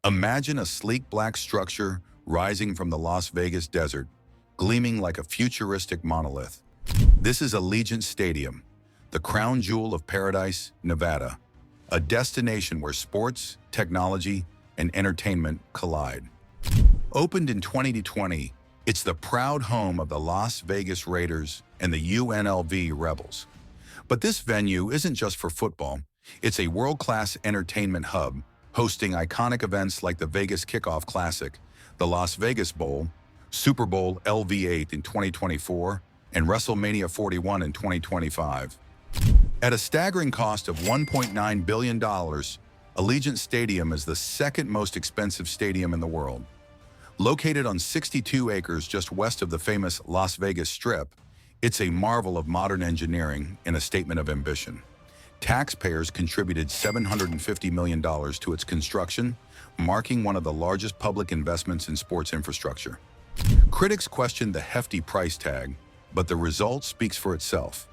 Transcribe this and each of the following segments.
Imagine a sleek black structure rising from the Las Vegas desert, gleaming like a futuristic monolith. This is Allegiant Stadium, the crown jewel of Paradise, Nevada, a destination where sports, technology, and entertainment collide. Opened in 2020, it's the proud home of the Las Vegas Raiders and the UNLV Rebels. But this venue isn't just for football. It's a world-class entertainment hub, hosting iconic events like the Vegas Kickoff Classic, the Las Vegas Bowl, Super Bowl LV8 in 2024, and WrestleMania 41 in 2025. At a staggering cost of $1.9 billion, Allegiant Stadium is the second most expensive stadium in the world. Located on 62 acres just west of the famous Las Vegas Strip, it's a marvel of modern engineering and a statement of ambition. Taxpayers contributed $750 million to its construction, marking one of the largest public investments in sports infrastructure. Critics questioned the hefty price tag, but the result speaks for itself.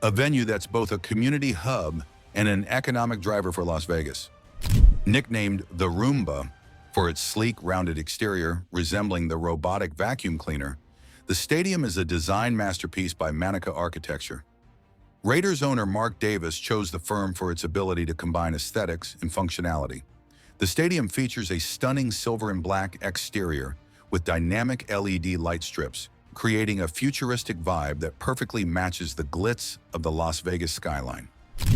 A venue that's both a community hub and an economic driver for Las Vegas. Nicknamed the Roomba for its sleek, rounded exterior resembling the robotic vacuum cleaner, the stadium is a design masterpiece by Manica Architecture. Raiders owner Mark Davis chose the firm for its ability to combine aesthetics and functionality. The stadium features a stunning silver and black exterior with dynamic LED light strips, creating a futuristic vibe that perfectly matches the glitz of the Las Vegas skyline.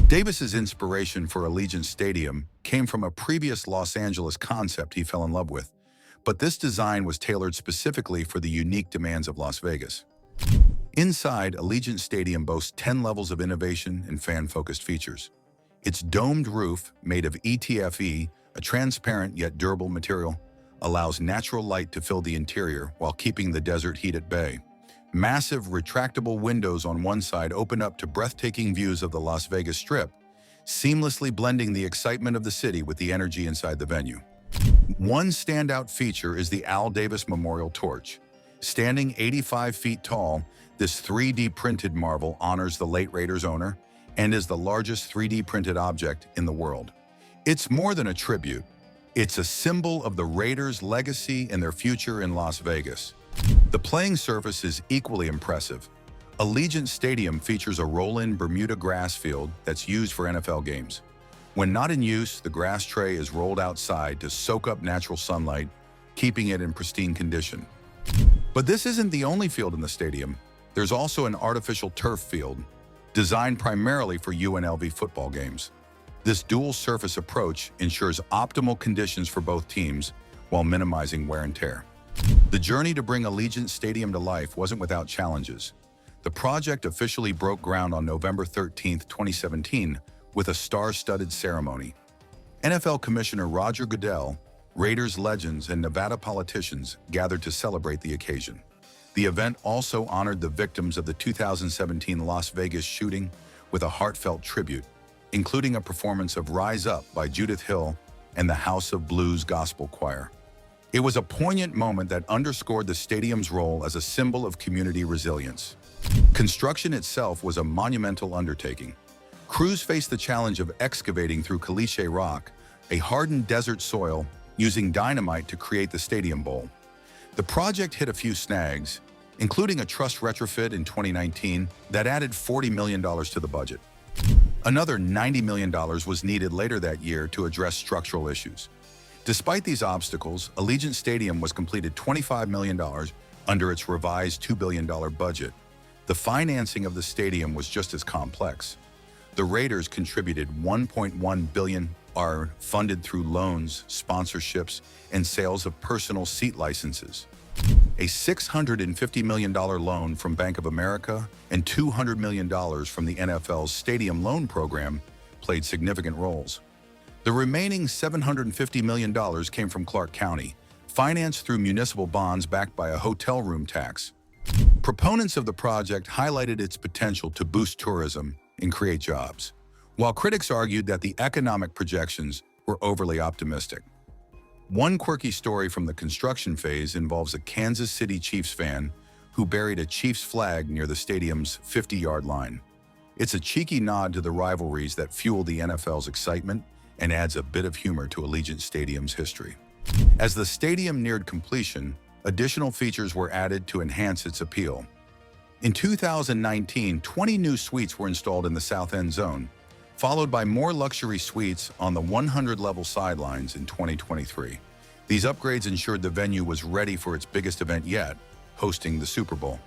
Davis's inspiration for Allegiant Stadium came from a previous Los Angeles concept he fell in love with, but this design was tailored specifically for the unique demands of Las Vegas. Inside, Allegiant Stadium boasts 10 levels of innovation and fan-focused features. Its domed roof, made of ETFE, a transparent yet durable material, allows natural light to fill the interior while keeping the desert heat at bay. Massive retractable windows on one side open up to breathtaking views of the Las Vegas Strip, seamlessly blending the excitement of the city with the energy inside the venue. One standout feature is the Al Davis Memorial Torch. Standing 85 feet tall, this 3D printed marvel honors the late Raiders owner and is the largest 3D printed object in the world. It's more than a tribute. It's a symbol of the Raiders' legacy and their future in Las Vegas. The playing surface is equally impressive. Allegiant Stadium features a roll-in Bermuda grass field that's used for NFL games. When not in use, the grass tray is rolled outside to soak up natural sunlight, keeping it in pristine condition. But this isn't the only field in the stadium. There's also an artificial turf field, designed primarily for UNLV football games. This dual-surface approach ensures optimal conditions for both teams while minimizing wear and tear. The journey to bring Allegiant Stadium to life wasn't without challenges. The project officially broke ground on November 13, 2017, with a star-studded ceremony. NFL Commissioner Roger Goodell, Raiders legends, and Nevada politicians gathered to celebrate the occasion. The event also honored the victims of the 2017 Las Vegas shooting with a heartfelt tribute, including a performance of Rise Up by Judith Hill and the House of Blues Gospel Choir. It was a poignant moment that underscored the stadium's role as a symbol of community resilience. Construction itself was a monumental undertaking. Crews faced the challenge of excavating through caliche rock, a hardened desert soil, using dynamite to create the Stadium Bowl. The project hit a few snags, including a truss retrofit in 2019 that added $40 million to the budget. Another $90 million was needed later that year to address structural issues. Despite these obstacles, Allegiant Stadium was completed $25 million under its revised $2 billion budget. The financing of the stadium was just as complex. The Raiders contributed $1.1 billion, funded through loans, sponsorships, and sales of personal seat licenses. A $650 million loan from Bank of America and $200 million from the NFL's Stadium Loan Program played significant roles. The remaining $750 million came from Clark County, financed through municipal bonds backed by a hotel room tax. Proponents of the project highlighted its potential to boost tourism and create jobs, while critics argued that the economic projections were overly optimistic. One quirky story from the construction phase involves a Kansas City Chiefs fan who buried a Chiefs flag near the stadium's 50-yard line. It's a cheeky nod to the rivalries that fuel the NFL's excitement and adds a bit of humor to Allegiant Stadium's history. As the stadium neared completion, additional features were added to enhance its appeal. In 2019, 20 new suites were installed in the south end zone, followed by more luxury suites on the 100-level sidelines in 2023. These upgrades ensured the venue was ready for its biggest event yet, hosting the Super Bowl.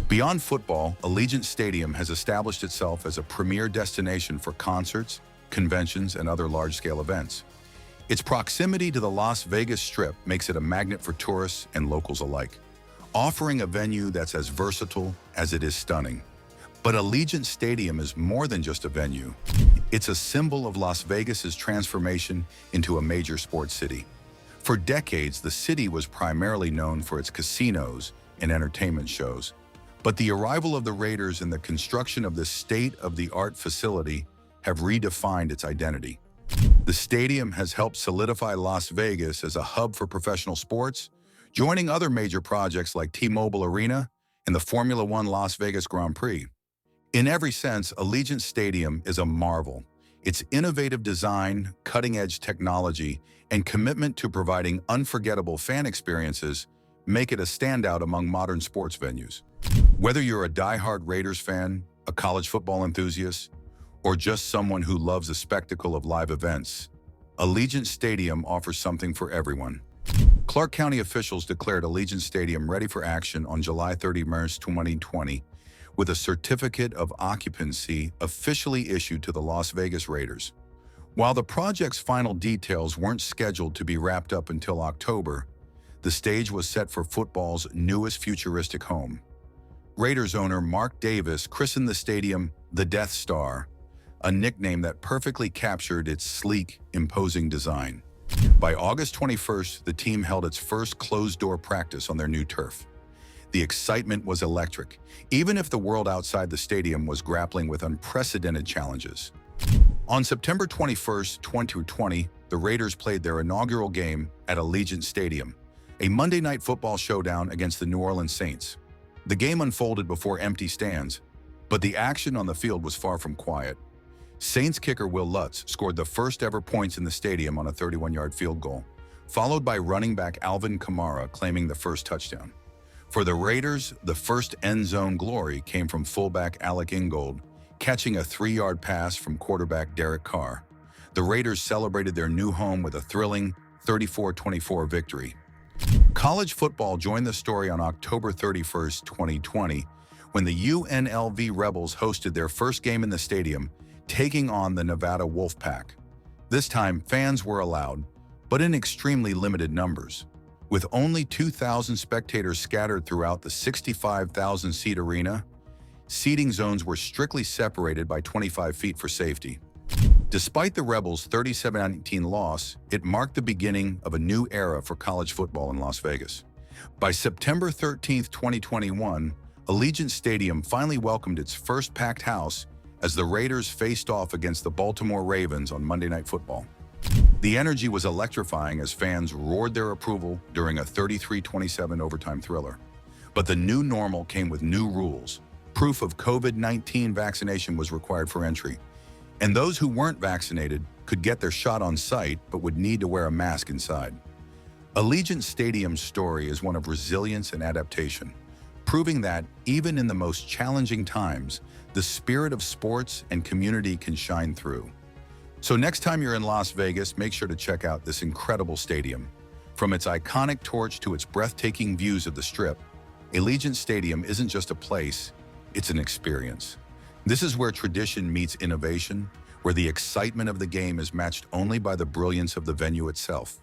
Beyond football, Allegiant Stadium has established itself as a premier destination for concerts, conventions, and other large-scale events. Its proximity to the Las Vegas Strip makes it a magnet for tourists and locals alike, offering a venue that's as versatile as it is stunning. But Allegiant Stadium is more than just a venue. It's a symbol of Las Vegas's transformation into a major sports city. For decades, the city was primarily known for its casinos and entertainment shows. But the arrival of the Raiders and the construction of this state-of-the-art facility have redefined its identity. The stadium has helped solidify Las Vegas as a hub for professional sports, joining other major projects like T-Mobile Arena and the Formula One Las Vegas Grand Prix. In every sense, Allegiant Stadium is a marvel. Its innovative design, cutting-edge technology, and commitment to providing unforgettable fan experiences make it a standout among modern sports venues. Whether you're a die-hard Raiders fan, a college football enthusiast, or just someone who loves the spectacle of live events, Allegiant Stadium offers something for everyone. Clark County officials declared Allegiant Stadium ready for action on July 31, 2020, with a certificate of occupancy officially issued to the Las Vegas Raiders. While the project's final details weren't scheduled to be wrapped up until October, the stage was set for football's newest futuristic home. Raiders owner Mark Davis christened the stadium the Death Star, a nickname that perfectly captured its sleek, imposing design. By August 21st, the team held its first closed-door practice on their new turf. The excitement was electric, even if the world outside the stadium was grappling with unprecedented challenges. On September 21st, 2020, the Raiders played their inaugural game at Allegiant Stadium, a Monday Night Football showdown against the New Orleans Saints. The game unfolded before empty stands, but the action on the field was far from quiet. Saints kicker Will Lutz scored the first ever points in the stadium on a 31-yard field goal, followed by running back Alvin Kamara claiming the first touchdown. For the Raiders, the first end zone glory came from fullback Alec Ingold, catching a 3-yard pass from quarterback Derek Carr. The Raiders celebrated their new home with a thrilling 34-24 victory. College football joined the story on October 31st, 2020, when the UNLV Rebels hosted their first game in the stadium, taking on the Nevada Wolfpack. This time, fans were allowed, but in extremely limited numbers. With only 2,000 spectators scattered throughout the 65,000-seat arena, seating zones were strictly separated by 25 feet for safety. Despite the Rebels' 37-19 loss, it marked the beginning of a new era for college football in Las Vegas. By September 13, 2021, Allegiant Stadium finally welcomed its first packed house as the Raiders faced off against the Baltimore Ravens on Monday Night Football. The energy was electrifying as fans roared their approval during a 33-27 overtime thriller. But the new normal came with new rules. Proof of COVID-19 vaccination was required for entry, and those who weren't vaccinated could get their shot on site but would need to wear a mask inside. Allegiant Stadium's story is one of resilience and adaptation, proving that even in the most challenging times, the spirit of sports and community can shine through. So next time you're in Las Vegas, make sure to check out this incredible stadium. From its iconic torch to its breathtaking views of the Strip, Allegiant Stadium isn't just a place, it's an experience. This is where tradition meets innovation, where the excitement of the game is matched only by the brilliance of the venue itself.